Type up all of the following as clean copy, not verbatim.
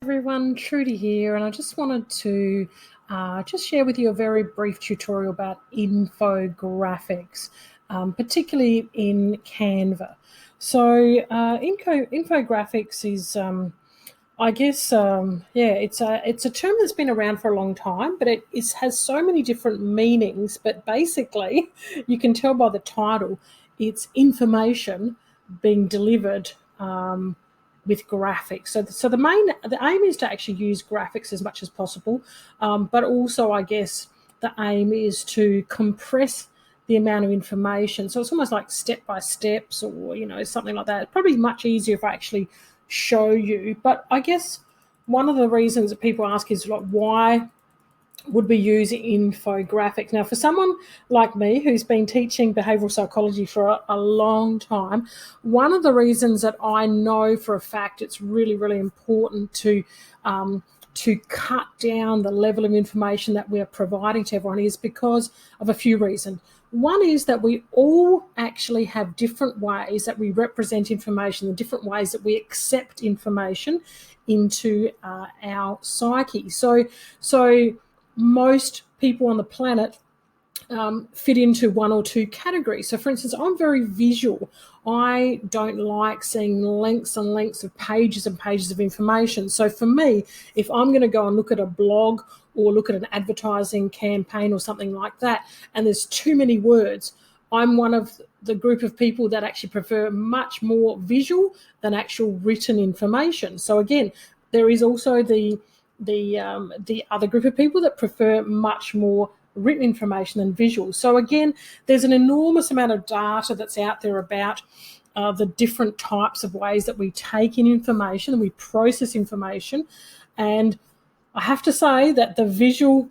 Everyone, Trudy here, and I just wanted to just share with you a very brief tutorial about infographics, particularly in Canva. So infographics is, it's a term that's been around for a long time, but it has so many different meanings. But basically, you can tell by the title, it's information being delivered with graphics. So the aim is to actually use graphics as much as possible, but also I guess the aim is to compress the amount of information. So it's almost like step by steps, or something like that. It's probably much easier if I actually show you. But I guess one of the reasons that people ask is like, why would we use infographics? Now, for someone like me who's been teaching behavioural psychology for a long time, one of the reasons that I know for a fact it's really, really important to cut down the level of information that we're providing to everyone is because of a few reasons. One is that we all actually have different ways that we represent information, the different ways that we accept information into our psyche. So most people on the planet fit into one or two categories. So for instance, I'm very visual. I don't like seeing lengths and lengths of pages and pages of information. So for me, if I'm going to go and look at a blog or look at an advertising campaign or something like that, and there's too many words, I'm one of the group of people that actually prefer much more visual than actual written information. So again, there is also the other group of people that prefer much more written information than visual. So again, there's an enormous amount of data that's out there about the different types of ways that we take in information and we process information. And I have to say that the visual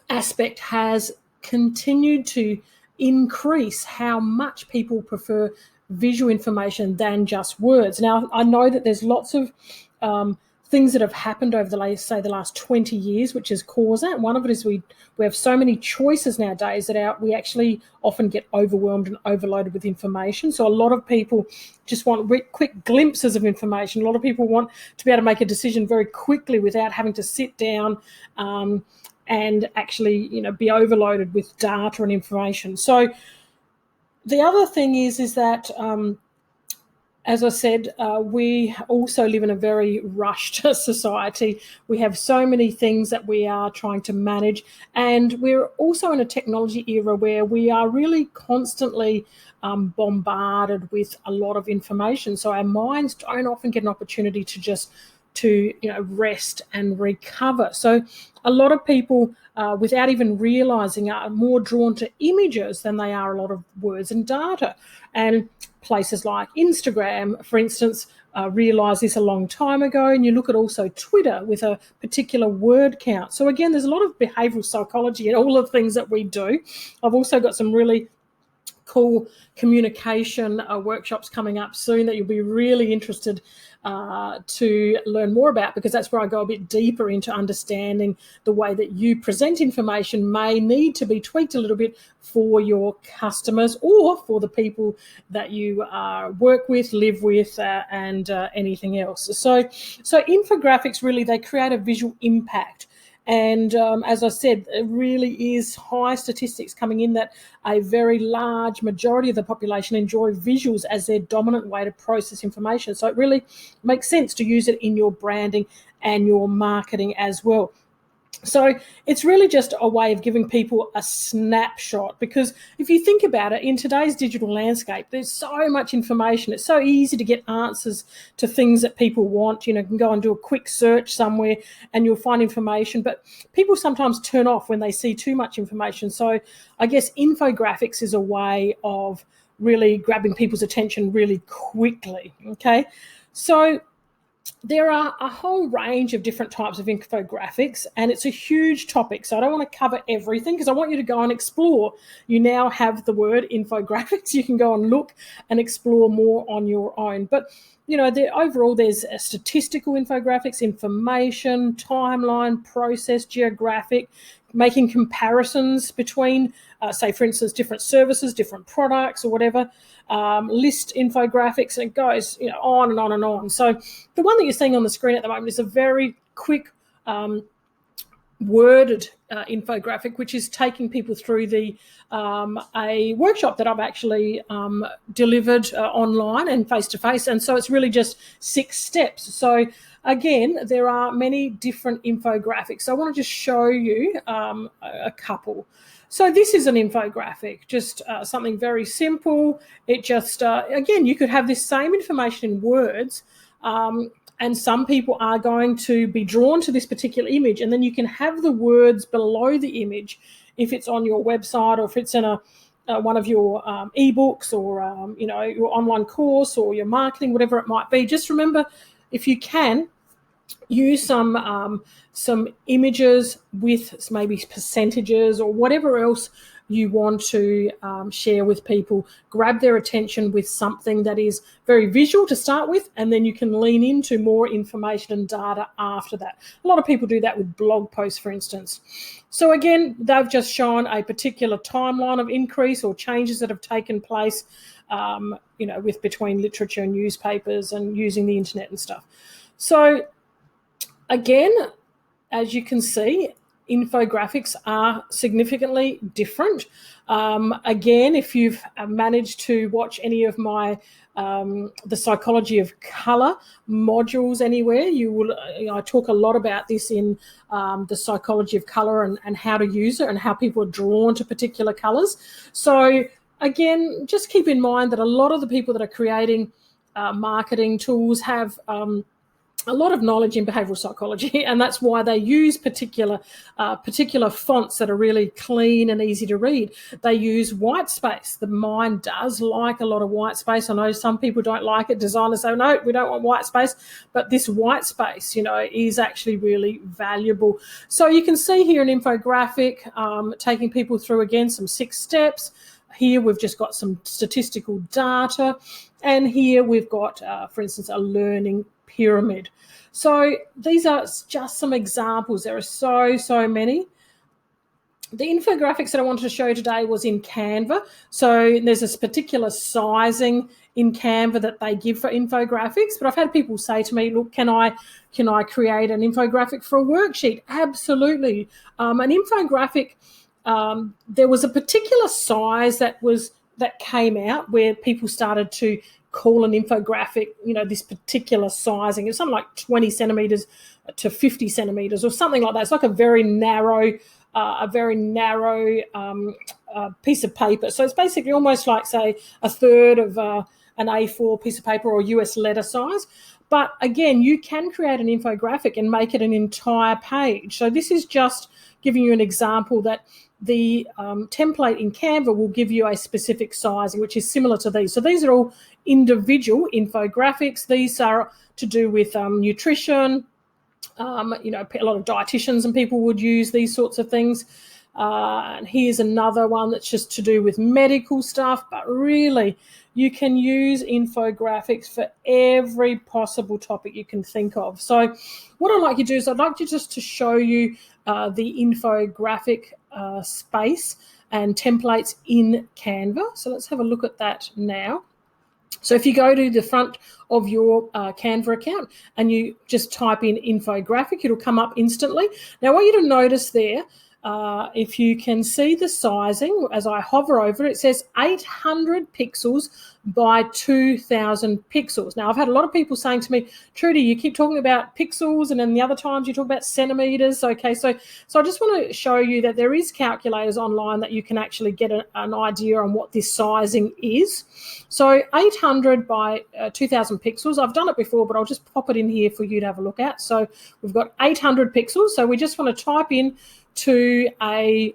aspect has continued to increase how much people prefer visual information than just words. Now, I know that there's lots of things that have happened over the last 20 years, which has caused that. One of it is we have so many choices nowadays that we actually often get overwhelmed and overloaded with information. So a lot of people just want quick glimpses of information. A lot of people want to be able to make a decision very quickly without having to sit down and actually, be overloaded with data and information. So the other thing is that as I said, we also live in a very rushed society. We have so many things that we are trying to manage, and we're also in a technology era where we are really constantly bombarded with a lot of information. So our minds don't often get an opportunity to rest and recover. So a lot of people, without even realizing, are more drawn to images than they are a lot of words and data. And places like Instagram, for instance, realised this a long time ago. And you look at also Twitter with a particular word count. So again, there's a lot of behavioural psychology in all of the things that we do. I've also got some really cool communication workshops coming up soon that you'll be really interested to learn more about, because that's where I go a bit deeper into understanding the way that you present information may need to be tweaked a little bit for your customers or for the people that you work with, live with, and anything else. So infographics, really, they create a visual impact. And as I said, it really is high statistics coming in that a very large majority of the population enjoy visuals as their dominant way to process information. So it really makes sense to use it in your branding and your marketing as well. So it's really just a way of giving people a snapshot, because if you think about it, in today's digital landscape, there's so much information. It's so easy to get answers to things that people want. You can go and do a quick search somewhere and you'll find information, but people sometimes turn off when they see too much information. So I guess infographics is a way of really grabbing people's attention really quickly, okay? So there are a whole range of different types of infographics, and it's a huge topic. So I don't want to cover everything because I want you to go and explore. You now have the word infographics. You can go and look and explore more on your own. But, overall, there's statistical infographics, information, timeline, process, geographic, making comparisons between, say, for instance, different services, different products or whatever, list infographics, and it goes on and on and on. So the one that you're seeing on the screen at the moment is a very quick worded infographic, which is taking people through the a workshop that I've actually delivered online and face-to-face. And so it's really just 6 steps. So again, there are many different infographics. So I want to just show you a couple. So this is an infographic, just something very simple. It just, again, you could have this same information in words, and some people are going to be drawn to this particular image, and then you can have the words below the image if it's on your website, or if it's in one of your ebooks, or you know, your online course, or your marketing, whatever it might be. Just remember, if you can, use some images with maybe percentages or whatever else you want to share with people. Grab their attention with something that is very visual to start with, and then you can lean into more information and data after that. A lot of people do that with blog posts, for instance. So again, they've just shown a particular timeline of increase or changes that have taken place, you know, with between literature and newspapers and using the internet and stuff. So again, as you can see, infographics are significantly different. Again, if you've managed to watch any of my the psychology of colour modules anywhere, you will. I talk a lot about this in the psychology of colour and how to use it and how people are drawn to particular colours. So again, just keep in mind that a lot of the people that are creating marketing tools have a lot of knowledge in behavioural psychology, and that's why they use particular fonts that are really clean and easy to read. They use white space. The mind does like a lot of white space. I know some people don't like it. Designers say, no, we don't want white space, but this white space, you know, is actually really valuable. So you can see here an infographic taking people through, again, some 6 steps. Here we've just got some statistical data, and here we've got, for instance, a learning pyramid. So these are just some examples. There are so many. The infographics that I wanted to show today was in Canva. So there's this particular sizing in Canva that they give for infographics. But I've had people say to me, look, can I create an infographic for a worksheet? Absolutely. An infographic, there was a particular size that came out where people started to call an infographic, you know, this particular sizing. It's something like 20 centimetres to 50 centimetres or something like that. It's like a very narrow piece of paper. So it's basically almost like, say, a third of an A4 piece of paper or US letter size. But again, you can create an infographic and make it an entire page. So this is just giving you an example that the template in Canva will give you a specific sizing, which is similar to these. So these are all individual infographics. These are to do with nutrition. You know, a lot of dietitians and people would use these sorts of things. And here's another one that's just to do with medical stuff. But really, you can use infographics for every possible topic you can think of. So what I'd like you to do is I'd like you just to show you the infographic space and templates in Canva. So let's have a look at that now. So if you go to the front of your Canva account and you just type in infographic, it'll come up instantly. Now, I want you to notice there, if you can see the sizing, as I hover over it, it says 800 pixels by 2,000 pixels. Now, I've had a lot of people saying to me, Trudy, you keep talking about pixels, and then the other times you talk about centimetres. Okay, so I just want to show you that there is calculators online that you can actually get an idea on what this sizing is. So 800 by 2,000 pixels. I've done it before, but I'll just pop it in here for you to have a look at. So we've got 800 pixels. So we just want to type in to a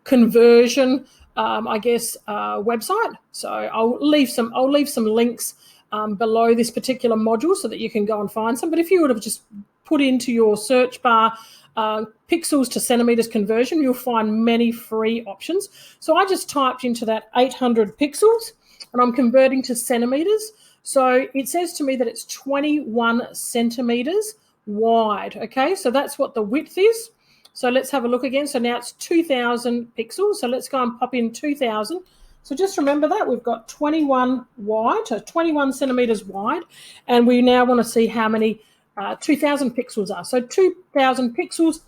conversion, I guess, website. So I'll leave some links below this particular module so that you can go and find some. But if you would have just put into your search bar pixels to centimetres conversion, you'll find many free options. So I just typed into that 800 pixels, and I'm converting to centimetres. So it says to me that it's 21 centimetres wide. Okay, so that's what the width is. So let's have a look again. So now it's 2,000 pixels. So let's go and pop in 2,000. So just remember that we've got 21 wide, so 21 centimetres wide, and we now want to see how many 2,000 pixels are. So 2,000 pixels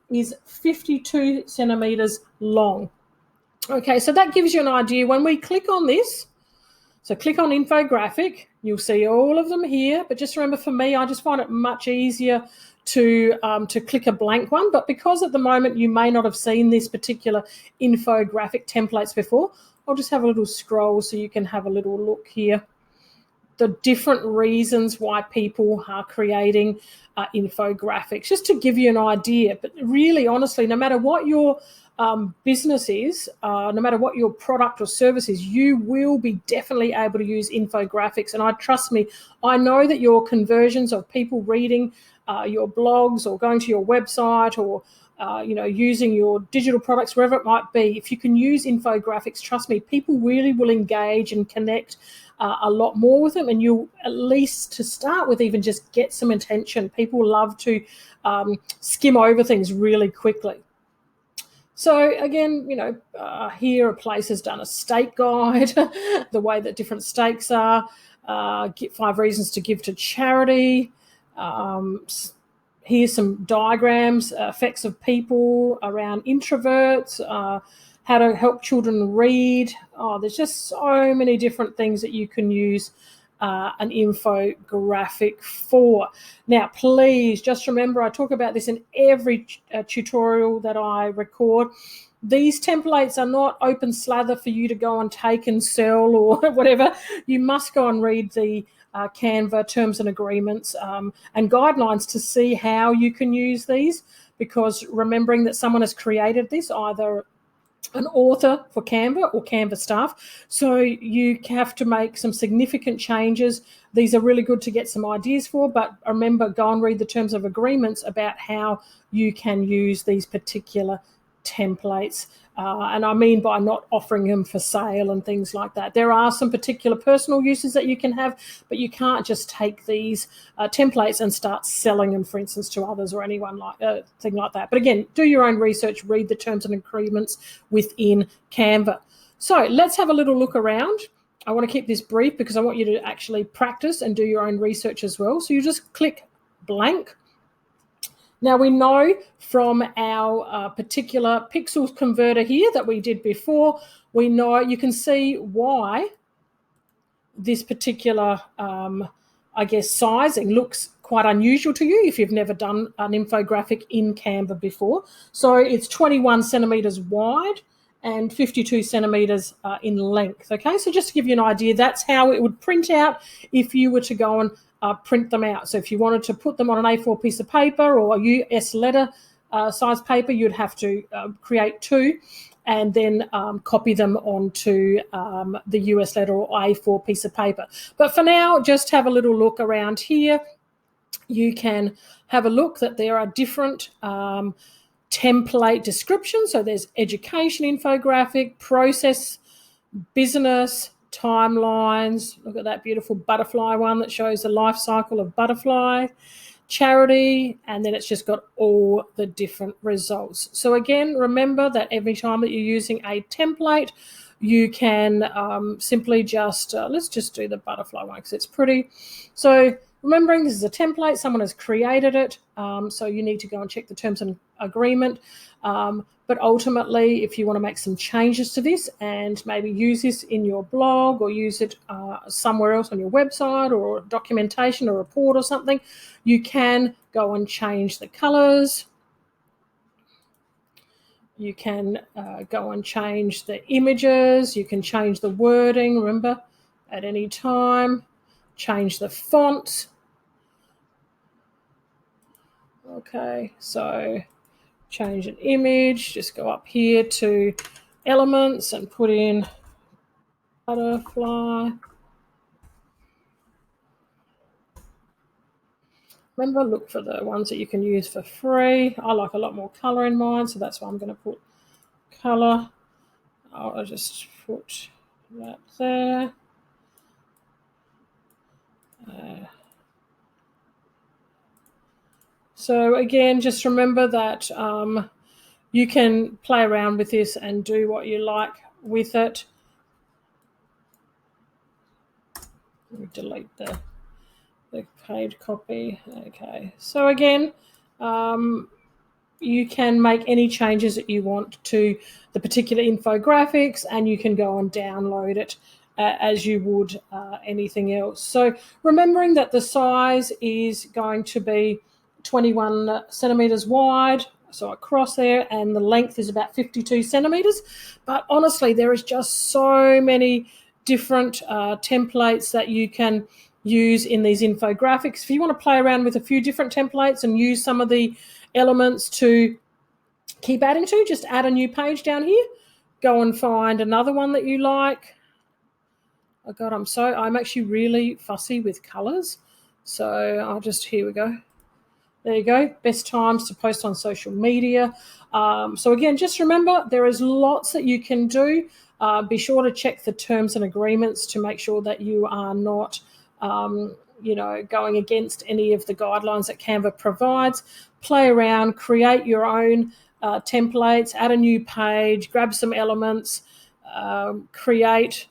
is 52 centimetres long. Okay, so that gives you an idea. When we click on this, so click on Infographic, you'll see all of them here. But just remember, for me, I just find it much easier to click a blank one. But because at the moment you may not have seen this particular infographic templates before, I'll just have a little scroll so you can have a little look here. The different reasons why people are creating infographics, just to give you an idea. But really, honestly, no matter what your business is, no matter what your product or service is, you will be definitely able to use infographics. And trust me, I know that your conversions of people reading your blogs or going to your website or using your digital products, wherever it might be, if you can use infographics, trust me, people really will engage and connect a lot more with them, and you'll, at least to start with, even just get some attention. People love to skim over things really quickly. So again, here a place has done a steak guide, the way that different steaks are, 5 reasons to give to charity. Here's some diagrams, effects of people around introverts, how to help children read. There's just so many different things that you can use an infographic for. Now, please just remember, I talk about this in every tutorial that I record. These templates are not open slather for you to go and take and sell or whatever. You must go and read the Canva terms and agreements and guidelines to see how you can use these, because remembering that someone has created this, either an author for Canva or Canva staff, so you have to make some significant changes. These are really good to get some ideas for, but remember, go and read the terms of agreements about how you can use these particular templates. And I mean by not offering them for sale and things like that. There are some particular personal uses that you can have, but you can't just take these templates and start selling them, for instance, to others or anyone thing like that. But again, do your own research, read the terms and agreements within Canva. So let's have a little look around. I want to keep this brief because I want you to actually practice and do your own research as well. So you just click blank. Now, we know from our particular pixels converter here that we did before, we know you can see why this particular, sizing looks quite unusual to you if you've never done an infographic in Canva before. So it's 21 centimetres wide and 52 centimetres in length. Okay, so just to give you an idea, that's how it would print out if you were to go and print them out. So if you wanted to put them on an A4 piece of paper or a US letter size paper, you'd have to create 2 and then copy them onto the US letter or A4 piece of paper. But for now, just have a little look around here. You can have a look that there are different template descriptions. So there's education infographic, process, business, timelines. Look at that beautiful butterfly one that shows the life cycle of butterfly, charity, and then it's just got all the different results. So again, remember that every time that you're using a template, you can simply just, let's just do the butterfly one because it's pretty. So remembering this is a template, someone has created it, so you need to go and check the terms and agreement. But ultimately, if you want to make some changes to this and maybe use this in your blog or use it somewhere else on your website or documentation or report or something, you can go and change the colors. You can go and change the images. You can change the wording, remember, at any time. Change the font. Okay, so change an image, just go up here to elements and put in butterfly. Remember, look for the ones that you can use for free. I like a lot more colour in mine, so that's why I'm going to put colour. I'll just put that there. So again, just remember that you can play around with this and do what you like with it. Let me delete the the paid copy. Okay, so again, you can make any changes that you want to the particular infographics, and you can go and download it as you would anything else. So remembering that the size is going to be 21 centimetres wide, so across there, and the length is about 52 centimetres. But honestly, there is just so many different templates that you can use in these infographics. If you want to play around with a few different templates and use some of the elements to keep adding to, just add a new page down here, go and find another one that you like. Oh God, I'm actually really fussy with colors. So I'll just, here we go. There you go, best times to post on social media. So again, just remember, there is lots that you can do. Be sure to check the terms and agreements to make sure that you are not going against any of the guidelines that Canva provides. Play around, create your own templates, add a new page, grab some elements, create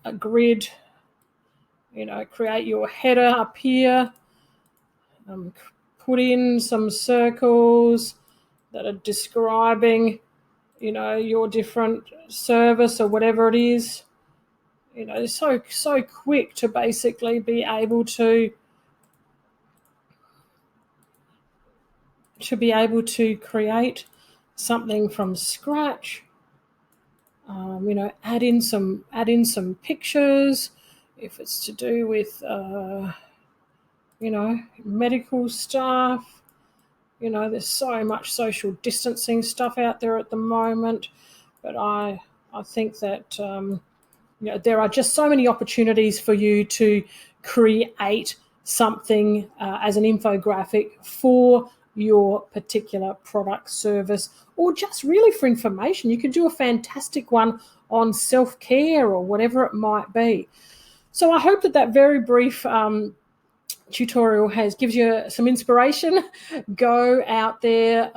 a grid, create your header up here, put in some circles that are describing, your different service or whatever it is. So quick to basically be able to create something from scratch. Add in some pictures if it's to do with medical stuff. There's so much social distancing stuff out there at the moment, but I think that there are just so many opportunities for you to create something as an infographic for your particular product, service, or just really for information. You can do a fantastic one on self-care or whatever it might be. So I hope that very brief tutorial gives you some inspiration. Go out there,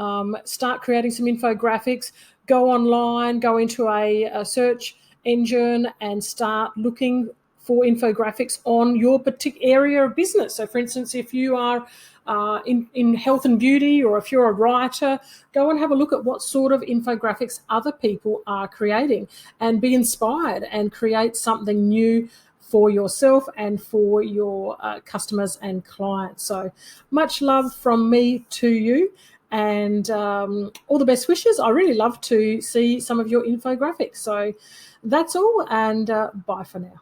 start creating some infographics, go online, go into a search engine and start looking for infographics on your particular area of business. So for instance, if you are in health and beauty, or if you're a writer, go and have a look at what sort of infographics other people are creating and be inspired and create something new for yourself and for your customers and clients. So much love from me to you, and all the best wishes. I really love to see some of your infographics. So that's all, and bye for now.